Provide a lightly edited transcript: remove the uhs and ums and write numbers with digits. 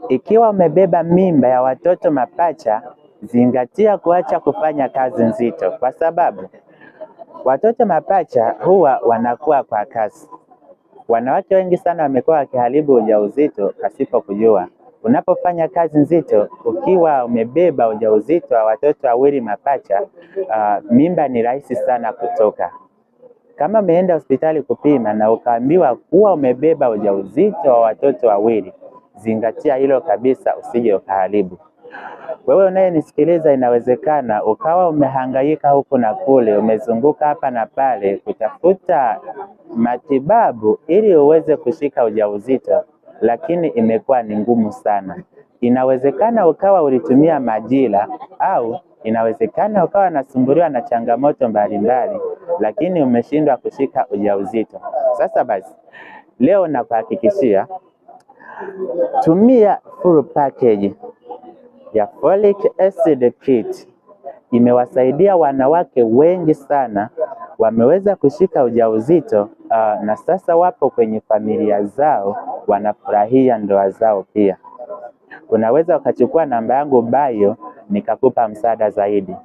Ikiwa umebeba mimba ya watoto mapacha, zingatia kuacha kufanya kazi nzito, kwa sababu watoto mapacha huwa wanakuwa kwa kasi. Wanawake wengi sana wamekuwa wakiharibu ujauzito pasipo kujua. Unapofanya kazi nzito ukiwa umebeba ujauzito wa watoto wawili mapacha, mimba ni rahisi sana kutoka. Kama umeenda hospitali kupima na ukaambiwa kuwa umebeba ujauzito wa watoto wawili, zingatia hilo kabisa, usije ukaharibu. Wewe unayenisikiliza, inawezekana ukawa umehangaika huku na kule, umezunguka hapa na pale kutafuta matibabu ili uweze kushika ujauzito, lakini imekuwa ni ngumu sana. Inawezekana ukawa ulitumia majira, au inawezekana ukawa unasumbuliwa na changamoto mbalimbali, lakini umeshindwa kushika ujauzito. Sasa basi, leo nakuhakikishia, tumia full package ya Folic Acid Kit. Imewasaidia wanawake wengi sana, wameweza kushika ujauzito na sasa wapo kwenye familia zao, wanafurahia ndoa zao pia. Unaweza ukachukua namba yangu bio nikakupa msaada zaidi.